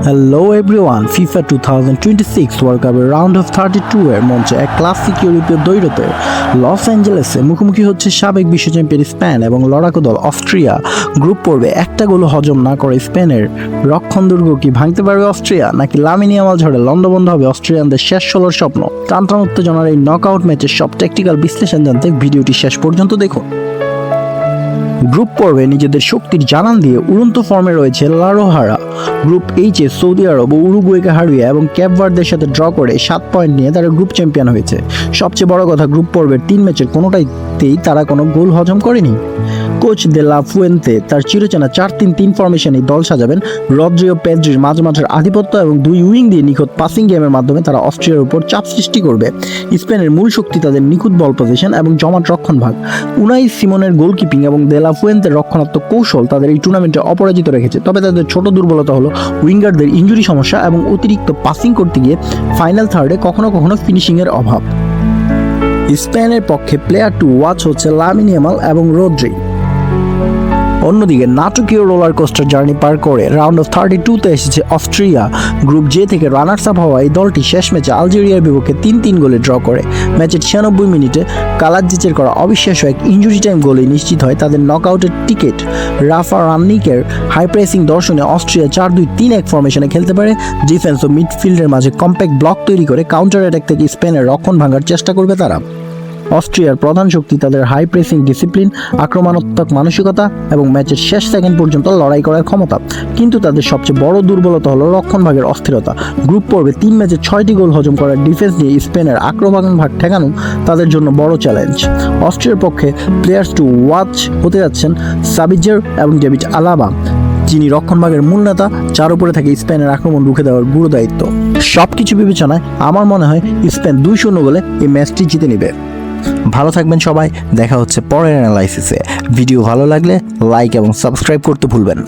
Hello everyone, FIFA 2026 world কাপের round of 32 এর মঞ্চে এক ক্লাসিক ইউরোপীয় দ্বৈরথে লস অ্যাঞ্জেলেসে মুখোমুখি হচ্ছে সাবেক বিশ্ব চ্যাম্পিয়ন স্পেন এবং লড়াকু দল অস্ট্রিয়া। গ্রুপ পর্বে একটা গোল হজম না করে স্পেনের রক্ষণদুর্গ কি ভাঙতে পারবে অস্ট্রিয়া, নাকি লামিন ইয়ামাল ঝড়ে লন্ডভন্ড হবে অস্ট্রিয়ানদের শেষ 16 স্বপ্ন? টানটান উত্তেজনার এই নকআউট ম্যাচের সব টেকনিক্যাল বিশ্লেষণ জানতে ভিডিওটি শেষ পর্যন্ত দেখুন। গ্রুপ পর্বে নিজেদের শক্তির জানান দিয়ে উড়ন্ত ফর্মে রয়েছে লা রোজারা। গ্রুপ এইচে সৌদি আরব ও উরুগুয়েকে হারিয়ে এবং ক্যাপ ভার্দের সাথে ড্র করে 7 পয়েন্ট নিয়ে তারা গ্রুপ চ্যাম্পিয়ন হয়েছে। সবচেয়ে বড় কথা, গ্রুপ পর্বের 3 ম্যাচের কোনোটাইতেই তারা কোনো গোল হজম করেনি। কোচ দে লা ফুয়েন্তে তার চিরচেনা 4-3-3 ফরমেশনেই দল সাজাবেন। রদ্রি ও পেদ্রির মাঝমাঠের আধিপত্য এবং 2 উইং দিয়ে নিখুঁত পাসিং গেমের মাধ্যমে তারা অস্ট্রিয়ার উপর চাপ সৃষ্টি করবে। স্পেনের মূল শক্তি তাদের নিখুঁত বল পজিশন এবং জমাট রক্ষণভাগ। উনাই সিমনের গোলকিপিং এবং দে লা ফুয়েন্তের রক্ষণাত্মক কৌশল তাদের এই টুর্নামেন্টে অপরাজিত রেখেছে। তবে তাদের ছোট দুর্বলতা হলো উইঙ্গারদের ইনজুরি সমস্যা এবং অতিরিক্ত পাসিং করতে গিয়ে ফাইনাল থার্ডে কখনো কখনো ফিনিশিংয়ের অভাব। স্পেনের পক্ষে প্লেয়ার টু ওয়াচ হচ্ছে লামিন ইয়ামাল এবং রদ্রি। অন্যদিকে নাটকীয় রোলার কোস্টার জার্নি পার করে রাউন্ড অফ 32-তে এসেছে অস্ট্রিয়া। গ্রুপ জে থেকে রানার্স আপ হওয়া এই দলটি শেষ ম্যাচে আলজেরিয়ার বিপক্ষে 3-3 গোলে ড্র করে। ম্যাচের 96 মিনিটে কালাজ্জিচের করা অবিশ্বাস্য এক ইনজুরি টাইম গোলে নিশ্চিত হয় তাদের নকআউটের টিকিট। রাফা রানিকের হাই প্রেসিং দর্শনে অস্ট্রিয়া 4-2-3-1 ফরমেশনে খেলতে পারে। ডিফেন্স ও মিডফিল্ডের মাঝে কম্প্যাক্ট ব্লক তৈরি করে কাউন্টার অ্যাটাক থেকে স্পেনের রক্ষণ ভাঙার চেষ্টা করবে তারা। অস্ট্রিয়ার প্রধান শক্তি তাদের হাই প্রেসিং ডিসিপ্লিন, আক্রমণাত্মক মানসিকতা এবং ম্যাচের শেষ সেকেন্ড পর্যন্ত লড়াই করার ক্ষমতা। কিন্তু তাদের সবচেয়ে বড় দুর্বলতা হলো রক্ষণভাগের অস্থিরতা। গ্রুপ পর্বে 3 ম্যাচে 6টি গোল হজম করার ডিফেন্স দিয়ে স্পেনের আক্রমণভাগ ঠেকানো তাদের জন্য বড় চ্যালেঞ্জ। অস্ট্রিয়ার পক্ষে প্লেয়ার্স টু ওয়াচ হতে যাচ্ছেন সাবিজার এবং ডেভিড আলাবা, যিনি রক্ষণভাগের মূল নেতা, যার উপরে থাকে স্পেনের আক্রমণ রুখে দেওয়ার গুরু দায়িত্ব। সবকিছু বিবেচনায় আমার মনে হয় স্পেন 2-0 গোলে এই ম্যাচটি জিতে নেবে। ভালো থাকবেন সবাই, দেখা হচ্ছে পরের অ্যানালাইসিসে। ভিডিও ভালো লাগলে লাইক এবং সাবস্ক্রাইব করতে ভুলবেন।